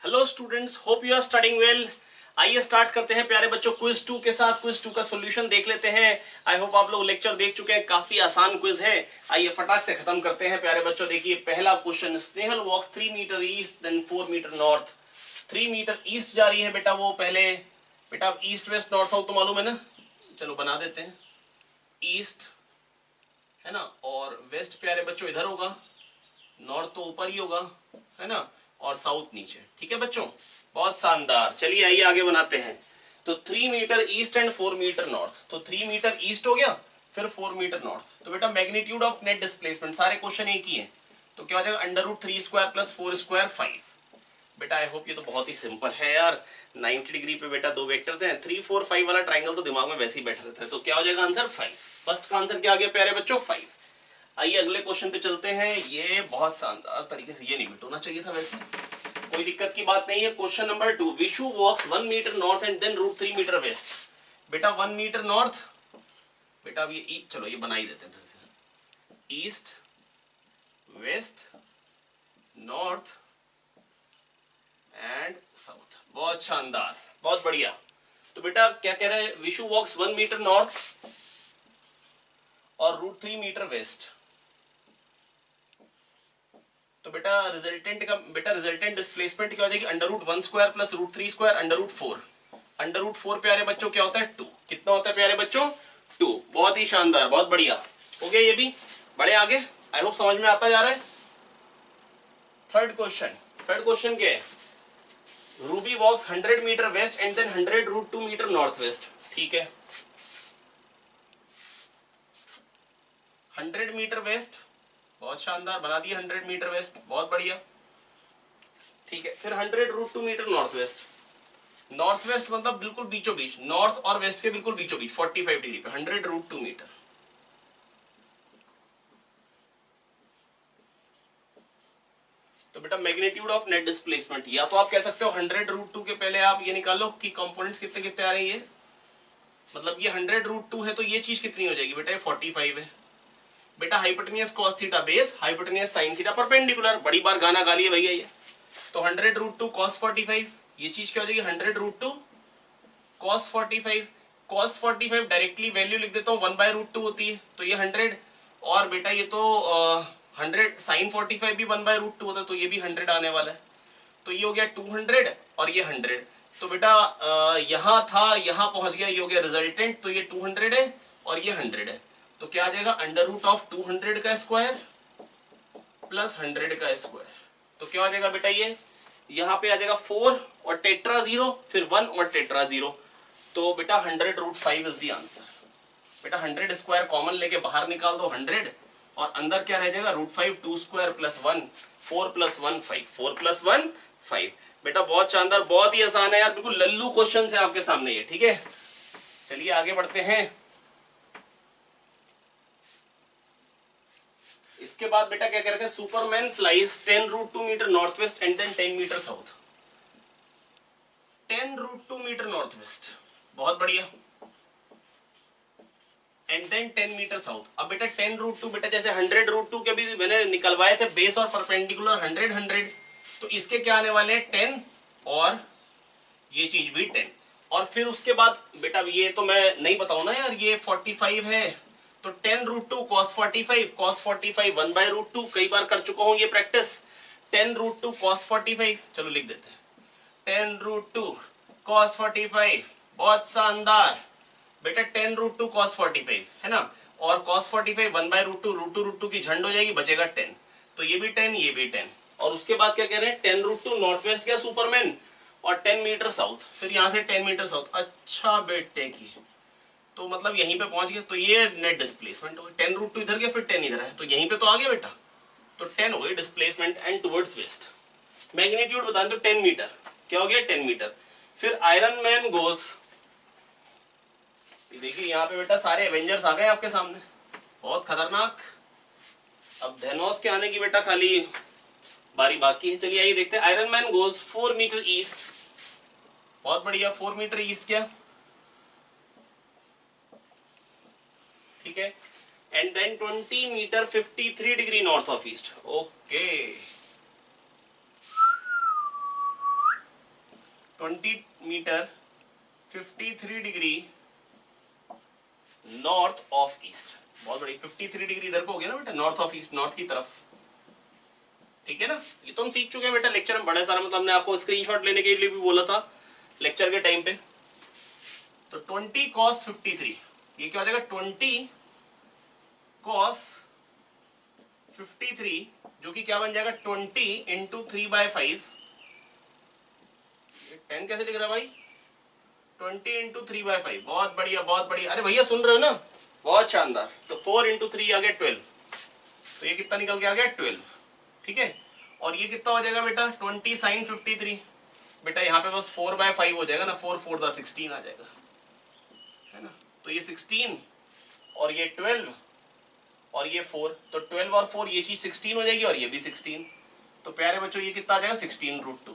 Hello students, hope you are studying well. आइए start करते हैं प्यारे बच्चों क्विज 2 के साथ। क्विज 2 का सॉल्यूशन देख लेते हैं। आई होप आप लोग लेक्चर देख चुके हैं, काफी आसान क्विज है। आइए फटाक से खत्म करते हैं प्यारे बच्चों। देखिए पहला question, Snehal walks 3 metre east then 4 metre north. 3 metre east जा रही है बेटा, वो पहले बेटा ईस्ट वेस्ट नॉर्थ साउथ तो मालूम है ना, चलो बना देते हैं। ईस्ट है ना, और वेस्ट प्यारे बच्चों इधर होगा, नॉर्थ तो ऊपर ही होगा है ना, और साउथ नीचे। ठीक है बच्चों, बहुत शानदार। चलिए आइए आगे बनाते हैं। तो 3 metre east and 4 metre north, तो 3 मीटर ईस्ट हो गया, फिर 4 मीटर नॉर्थ। तो बेटा मैग्नीट्यूड ऑफ नेट डिस्प्लेसमेंट, सारे क्वेश्चन एक ही है, तो क्या हो जाएगा √3 स्क्वायर प्लस 4 स्क्वायर 5। बेटा आई होप ये तो बहुत ही सिंपल है यार। 90 डिग्री पे बेटा दो वेक्टर्स हैं, 3 4 5 वाला ट्राइंगल तो दिमाग में वैसे ही बैठा रहता है। तो क्या हो जाएगा आंसर 5। फर्स्ट का आंसर क्या आ गया प्यारे बच्चों 5। आइए अगले क्वेश्चन पे चलते हैं। ये बहुत शानदार तरीके से, ये नहीं मिटोना चाहिए था वैसे, कोई दिक्कत की बात नहीं है। Question number 2, Vishu walks 1 metre north and then √3 metre west. बेटा 1 मीटर नॉर्थ, बेटा अब ये चलो ये बना ही देते हैं फिर से। East west north and south, बहुत शानदार, बहुत बढ़िया। तो बेटा क्या कह रहे हैं, विशु वॉक्स 1 मीटर नॉर्थ और √3 मीटर वेस्ट। तो बेटा रिजल्टेंट डिस्प्लेसमेंट क्या हो जाएगी, √1 स्क्वायर प्लस √3 स्क्वायर √4। √4 प्यारे बच्चों क्या होता है 2। कितना होता है प्यारे बच्चों 2। बहुत ही शानदार, बहुत बढ़िया हो गया ये भी। बड़े आगे, आई होप समझ में आता जा रहा है। थर्ड क्वेश्चन क्या है, Ruby walks 100 metre west and then 100 √2 metre north west. ठीक है, 100 मीटर वेस्ट, बहुत शानदार, बना दिया 100 मीटर वेस्ट, बहुत बढ़िया। ठीक है, फिर 100 √2 metre north west. North west मतलब बिल्कुल बीचों बीच, नॉर्थ और वेस्ट के बिल्कुल बीचों बीच 45 डिग्री पे 100 √2 मीटर। तो बेटा मैग्नीट्यूड ऑफ नेट डिस्प्लेसमेंट, या तो आप कह सकते हो 100 √2 के पहले आप ये निकालो कि कंपोनेंट्स कितने कितने आ रहे हैं। ये मतलब ये 100 √2 है तो ये चीज कितनी हो जाएगी बेटा, ये 45 है। बेटा hypotenuse cos theta base, hypotenuse sine theta perpendicular, बड़ी बार गाना गा लिया भैया ये। तो 100 √2 cos 45, ये चीज क्या हो जाएगी 100 √2 cos 45। cos 45 डायरेक्टली वैल्यू लिख देता हूँ 1/√2 होती है, तो ये 100। और बेटा ये तो 100 sin 45 भी 1/√2 होता है, तो ये भी 100 आने वाला है। तो ये हो गया 200 और ये 100। तो बेटा यहाँ था, यहाँ पहुंच गया, ये हो गया रिजल्टेंट। तो ये 200 है और ये 100 है। तो क्या आ जाएगा √200 का स्क्वायर प्लस 100 का स्क्वायर। तो क्या आ जाएगा बेटा, ये यहाँ पे आ जाएगा 4 और टेट्रा 0, फिर 1 और टेट्रा 0। तो बेटा 100 √5 इज द आंसर। बेटा 100 स्क्वायर कॉमन लेके बाहर निकाल दो 100, और अंदर क्या रह जाएगा √5, 2 स्क्वायर प्लस 1, 4 प्लस 1 5, 4 प्लस 1 5। बेटा बहुत शानदार, बहुत ही आसान है यार, बिल्कुल लल्लू क्वेश्चन है आपके सामने ये। ठीक है, चलिए आगे बढ़ते हैं। इसके बाद बेटा क्या कह रखा है, Superman flies 10 √2 metre north west and then 10 metre south. 10 √2 metre north west, बहुत बढ़िया, एंड देन 10 मीटर साउथ। अब बेटा 10 √2, बेटा जैसे 100 √2 के भी मैंने निकलवाए थे बेस और परपेंडिकुलर 100 100, तो इसके क्या आने वाले हैं 10, और ये चीज भी 10। और फिर उसके बाद बेटा ये तो मैं नहीं बताऊं ना यार, ये 45 है, तो 10 √2 cos 45, cos 45 1/√2, कई बार कर चुका हूं ये प्रैक्टिस। 10 √2 cos 45, चलो लिख देते हैं 10 √2 cos 45, बहुत शानदार। बेटा 10 √2 cos 45 है ना, और cos 45 1/√2, √2 की झंड हो जाएगी, बचेगा 10। तो ये भी 10, ये भी 10। और उसके बाद क्या कह रहे हैं 10 √2 नॉर्थ वेस्ट क्या सुपरमैन, और 10 मीटर साउथ, फिर यहाँ से 10 मीटर साउथ। अच्छा बेटे की, तो मतलब यहीं पे पहुंच गया। तो ये नेट डिस्प्लेसमेंट हो गई, 10 √2 इधर गया, फिर 10 इधर है, तो यहीं पे तो आ गया बेटा। तो 10 हो गई displacement and towards waste. Magnitude बता दो 10 मीटर, क्या हो गया 10 मीटर। फिर आयरन मैन गोज, देखिए यहाँ पे बेटा सारे एवेंजर्स आ गए आपके सामने, बहुत खतरनाक। अब धैनोस के आने की बेटा खाली बारी बाकी है। चलिए आइए देखते हैं। Iron Man goes 4 metre east, बहुत बढ़िया, 4 मीटर ईस्ट क्या, ठीक है, and then 20 metre 53 degree north of east. Okay, 20 metre 53 degree north of east. बहुत बड़ी 53 डिग्री इधर को हो गया ना बेटा, नॉर्थ ऑफ ईस्ट, नॉर्थ की तरफ। ठीक है ना, ये तो हम सीख चुके हैं बेटा लेक्चर में बड़ा सारा, मतलब हमने आपको स्क्रीनशॉट लेने के लिए भी बोला था लेक्चर के टाइम पे। तो 20 cos 53, ये क्या हो जाएगा 20 cos 53, जो कि क्या बन जाएगा 20 इंटू 3/5। 10 कैसे लिख रहा है भाई, 20 इंटू 3/5। बहुत बढ़िया बहुत बढ़िया, अरे भैया सुन रहे हो ना, बहुत शानदार। तो 4 इंटू 3 आ गया 12, तो ये कितना निकल के आ गया 12। ठीक है, और ये कितना हो जाएगा बेटा 20 sin 53। बेटा यहाँ पे बस 4/5 हो जाएगा ना, 4 4 दा 16 आ जाएगा, है ना। तो ये 16 और ये 12 और ये 4, तो 12 और 4 ये चीज 16 हो जाएगी और ये भी 16। तो प्यारे बच्चों ये कितना आ जाएगा 16√2।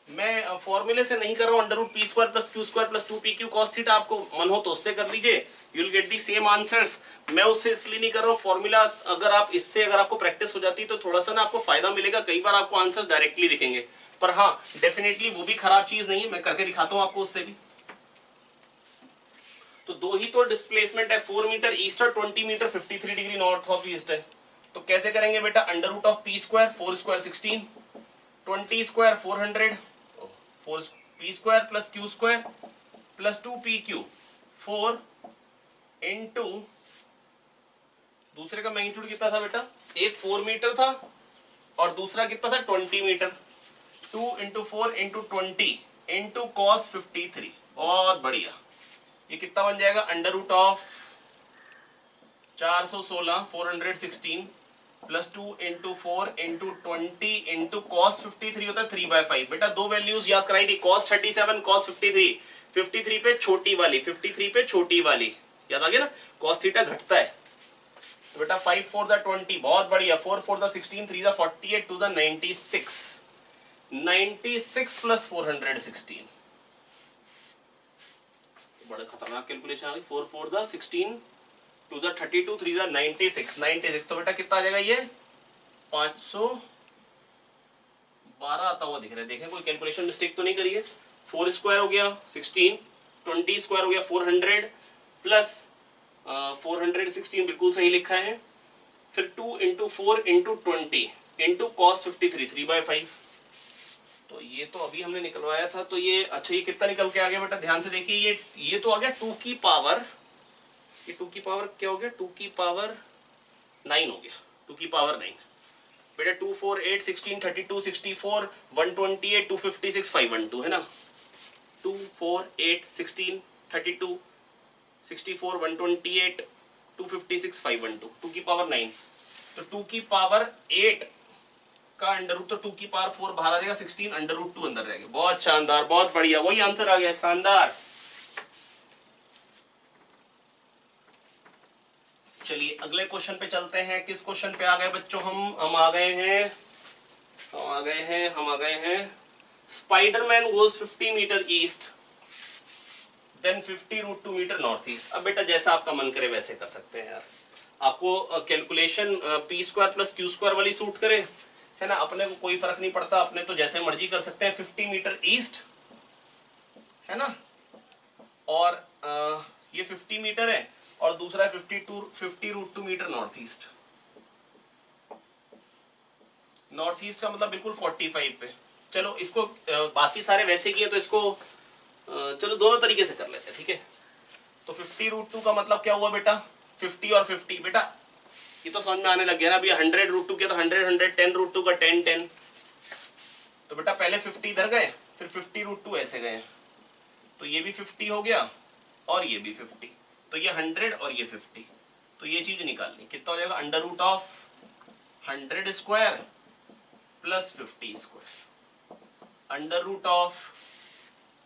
मैं फॉर्मूले से नहीं कर रहा हूँ, √p² + q² + 2pq cos theta, आपको मन हो तो उससे कर लीजिए, you will get the same answers. मैं उससे इसलिए नहीं कर रहा हूँ, फॉर्मूला अगर आप इससे अगर आपको प्रैक्टिस हो जाती है तो थोड़ा सा ना आपको फायदा मिलेगा, कई बार आपको आंसर्स डायरेक्टली दिखेंगे। पर हाँ डेफिनेटली वो भी खराब चीज नहीं है, मैं करके दिखाता हूँ आपको उससे भी। तो दो ही तो डिस्प्लेसमेंट है, 4 मीटर ईस्ट और 20 metre 53 degree north of east है। तो कैसे करेंगे बेटा, √p², 4² 16, 20² 400, 4p² + q² + 2pq, 4 into, दूसरे का मैग्नीट्यूड कितना था बेटा, एक 4 मीटर था और दूसरा कितना था 20 metre, 2 into 4 into 20 into cos 53। बहुत बढ़िया, ये कितना बन जाएगा √416 416 plus 2 into 4 into 20 into cos 53 होता है 3/5। बेटा दो वैल्यूज याद कराई थी, cos 37 cos 53, 53 पे छोटी वाली, 53 पे छोटी वाली, याद आ गया ना, cos थीटा घटता है। तो बेटा 5 4 दा 20, बहुत बढ़िया, 4 4 दा 16, 3 दा 48, 2 दा 96, 96 प्लस 416, बड़ा खतरनाक कैलकुलेशन आ गई। 4 4 दा 16, 2 दा 32, 3 दा 96, 96। तो बेटा कितना आ जाएगा ये 512 आता हुआ दिख रहा है, देखें कोई कैलकुलेशन मिस्टेक तो नहीं करी है। 4² हो गया 16, 20² हो गया 400 प्लस 416, बिल्कुल सही लिखा है। फिर 2 इंटू 4 इंटू 20 इंटू cos 53 3/5। तो ये तो अभी हमने निकलवाया था, तो ये अच्छा ये कितना निकल के आ गया बेटा, ध्यान से देखिए, ये तो आ गया 2 की पावर, ये 2 की पावर क्या हो गया, 2 की पावर 9 हो गया, 2 की पावर 9। बेटा 2 4 8 16 32 64 128 256 512 है ना, 2 4 8 16 32 64 128 256 512, 2 की पावर 9। तो 2 की पावर 8 का अंडर, तो 2 की पावर 4 बाहर आ जाएगा, 16 √2 अंदर रहेगा। बहुत शानदार, बहुत बढ़िया, वही आंसर आ गया, शानदार। चलिए अगले क्वेश्चन पे चलते हैं। किस क्वेश्चन पे आ गए बच्चों, हम आ गए हैं Spiderman goes 50 metre east then 50√2 metre north east. अब बेटा जैसा आपका मन करे वैसे कर सकते हैं यार, आपको कैलकुलेशन p² + q² वाली सूट करे, है ना, अपने को कोई फर्क नहीं पड़ता, अपने तो जैसे मर्जी कर सकते हैं। 50 मीटर ईस्ट है ना, और ये 50 मीटर है और दूसरा 50√2 metre north east. North east का मतलब बिल्कुल 45 पे। चलो इसको बाकी सारे वैसे किए तो इसको चलो दोनों तरीके से कर लेते हैं, ठीक है। तो 50√2 का मतलब क्या हुआ बेटा, 50 और 50, बेटा ये तो समझ में आने लग गया ना। अभी 100√2 किया तो 100 100, 10√2 का 10 10। तो बेटा पहले 50 इधर गए, फिर 50√2 ऐसे गए, तो ये भी 50 हो गया और ये भी 50, तो ये 100 और ये 50। तो ये चीज निकालनी, कितना हो जाएगा √100² प्लस 50²,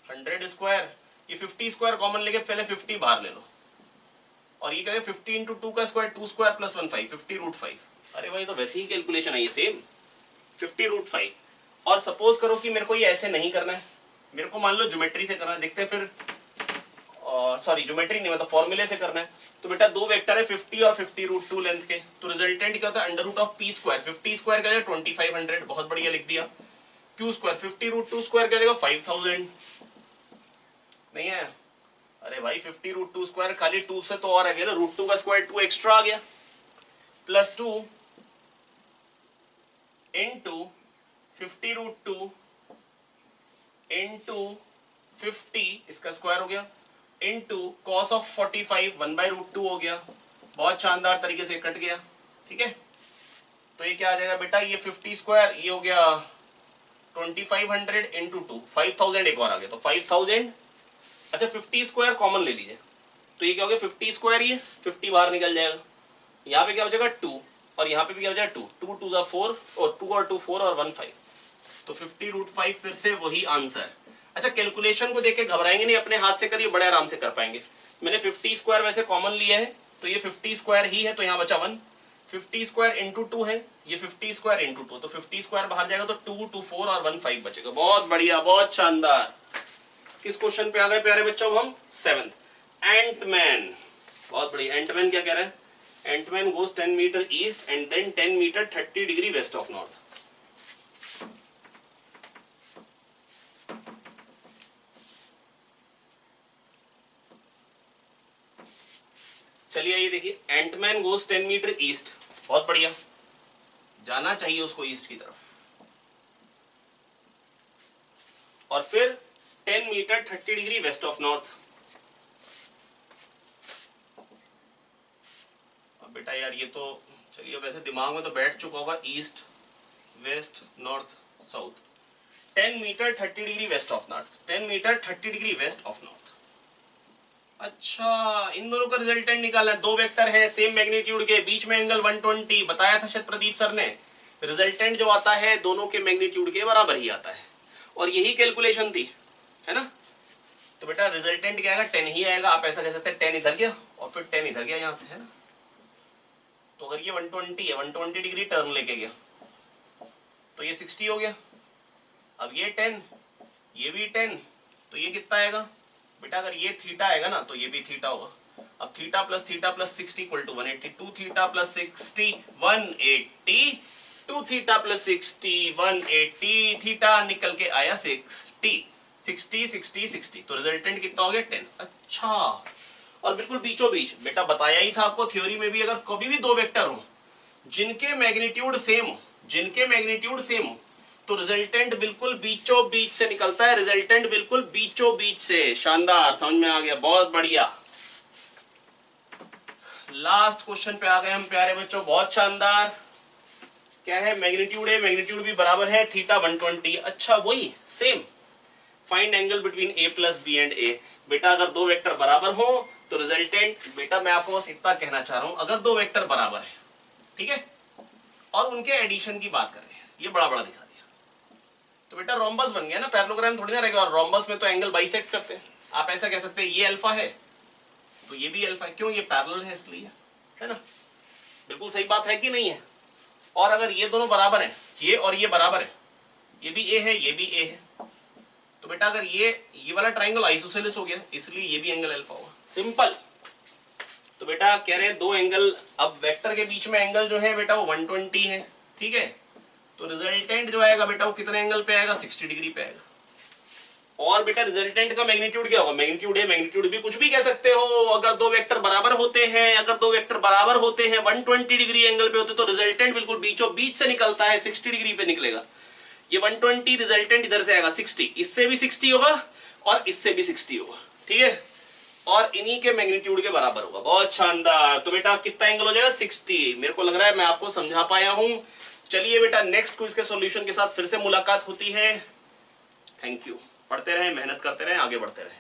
√100², ये 50² कॉमन लेके पहले 50 बाहर ले लो, और ये कहते 50 इंटू 2 का स्क्वायर 2² + 1 5, 50√5। अरे भाई तो वैसे ही कैलकुलेशन है ये सेम, 50√5। और सपोज करो कि मेरे को ये ऐसे नहीं करना है, मेरे को मान लो ज्योमेट्री से करना है, देखते हैं फिर, सॉरी ज्योमेट्री नहीं मतलब फॉर्मूले से करना है। तो बेटा दो वेक्टर है 50 और 50√2 लेंथ के, तो रिजल्टेंट क्या होता है √p², 50² का 2500, बहुत बढ़िया लिख दिया, two square, 50 root two square क्या देगा 5000, नहीं है? अरे भाई 50 रूट टू स्क्वायर खाली टू से तो और आ गया ना, रूट टू का स्क्वायर 2 एक्स्ट्रा आ गया, plus 2 into 50 root two into 50 इसका स्क्वायर हो गया, इंटू कॉस ऑफ 45 1/√2 हो गया। बहुत शानदार तरीके से कट गया, ठीक है। तो ये क्या आ जाएगा बेटा, ये 50 स्क्वायर, ये हो गया 2500 इंटू 2, 5000 एक और आ गया, तो 5000। अच्छा 50 स्क्वायर कॉमन ले लीजिए, तो ये क्या हो गया 50 स्क्वायर, ये 50 बाहर निकल जाएगा, यहाँ पे क्या हो जाएगा 2, और यहाँ पे भी क्या हो जाएगा 2, 2 2 जा 4, और 2 और 2 4 और 1 5, तो 50 रूट 5 फिर से वही आंसर। अच्छा कैलकुलेशन को देख के घबराएंगे नहीं, अपने हाथ से करिए, बड़े आराम से कर पाएंगे। मैंने 50 स्क्वायर वैसे कॉमन लिया है, तो ये 50 स्क्वायर ही है, तो यहाँ बचा 1, 50 स्क्वायर इंटू 2 है, ये 50 स्क्वायर इंटू 2, तो 50 स्क्वायर बाहर जाएगा, तो 2 2 4 और 1 5 बचेगा। बहुत बढ़िया, बहुत शानदार। किस क्वेश्चन पे आ गए प्यारे बच्चों हम? 7th, Ant-Man. बहुत बढ़िया। एंटमैन क्या कह रहा है? Antman goes 10 metre east and then 10 metre 30 degree west of north. चलिए ये देखिए, एंटमैन गोज 10 मीटर ईस्ट, बहुत बढ़िया, जाना चाहिए उसको ईस्ट की तरफ, और फिर 10 metre 30 degree west of north. अब बेटा यार ये तो चलिए वैसे दिमाग में तो बैठ चुका होगा, east west north south, 10 metre 30 degree west of north, 10 metre 30 degree west of north. अच्छा इन दोनों का रिजल्टेंट निकालना है, दो वेक्टर हैं सेम मैग्नीट्यूड के, बीच में एंगल 120, बताया था शायद प्रदीप सर ने, रिजल्टेंट जो आता है दोनों के मैग्नीट्यूड के बराबर ही आता है, और यही कैलकुलेशन थी, है ना। तो बेटा रिजल्टेंट क्या आएगा, 10 ही आएगा। आप ऐसा कह सकते हैं 10 इधर गया और फिर 10 इधर गया यहाँ से, है ना। तो अगर ये 120 है, 120 डिग्री टर्न लेके गया, तो ये 60 हो गया। अब ये 10, ये भी 10, तो ये कितना आएगा बेटा, अगर ये थीटा आएगा ना तो ये भी थीटा होगा। अब theta plus 60 equal to 180, 2 theta plus 60 180, 2 theta plus 60 180, थीटा निकल के आया 60 60 60 60, तो रिजल्टेंट कितना हो गया 10। अच्छा, और बिल्कुल बीचों बीच बेटा बताया ही था आपको थ्योरी में भी, अगर कभी भी दो वेक्टर हो जिनके मैग्नीट्यूड सेम हो, जिनके मैग्नीट्यूड सेम हो, तो रिजल्टेंट बिल्कुल बीचों बीच से निकलता है, रिजल्टेंट बिल्कुल बीचों बीच से। शानदार, समझ में आ गया, बहुत बढ़िया। लास्ट क्वेश्चन पे आ गए हम प्यारे बच्चों, बहुत शानदार। क्या है, मैग्नीट्यूड है, मैग्नीट्यूड भी बराबर है, थीटा 120। अच्छा वही same, find angle between A plus B and A. बेटा अगर दो वेक्टर बराबर हो तो रिजल्टेंट, बेटा मैं आपको बस इतना कहना चाह रहा हूं, अगर दो वेक्टर बराबर है, ठीक है, और उनके एडिशन की बात कर रहे हैं, ये बड़ा बड़ा दिखा दिया, तो बेटा रोम्बस बन गया ना, पैरेललोग्राम थोड़ी ना रहेगा। और रोम्बस में तो एंगल बाइसेक्ट करते हैं। आप ऐसा कह सकते हैं ये अल्फा है तो ये भी अल्फा है, क्यों, ये पैरेलल है इसलिए, है ना। बिल्कुल सही बात है कि नहीं है। और अगर ये दोनों बराबर हैं, ये और ये बराबर है, ये भी ए है ये भी ए है, तो बेटा अगर ये वाला ट्राइंगल आइसोसेलेस हो गया, इसलिए ये भी एंगल अल्फा होगा, सिंपल। तो बेटा कह रहे हैं दो एंगल, अब वेक्टर के बीच में एंगल जो है बेटा वो 120 है, ठीक है, तो रिजल्टेंट जो आएगा बेटा वो कितने एंगल पे आएगा, 60 डिग्री पे आएगा। और बेटा रिजल्टेंट का मैग्नीट्यूड क्या होगा, मैग्नीट्यूड है, मैग्नीट्यूड भी कुछ भी कह सकते हो। अगर दो वेक्टर बराबर होते हैं, अगर दो वेक्टर बराबर होते हैं 120 डिग्री एंगल पे होते, तो रिजल्टेंट बिल्कुल बीचों बीच से निकलता है, 60 डिग्री पे निकलेगा। ये 120 रिजल्टेंट इधर से आएगा 60, इससे भी 60 होगा और इससे भी 60 होगा, ठीक है, और इन्हीं के मैग्नीट्यूड के बराबर होगा। बहुत शानदार। तो बेटा कितना एंगल हो जाएगा, 60। मेरे को लग रहा है मैं आपको समझा पाया हूं। चलिए बेटा नेक्स्ट क्विज के सॉल्यूशन के साथ फिर से मुलाकात होती है। Thank you. पढ़ते रहें, मेहनत करते रहें, आगे बढ़ते रहें।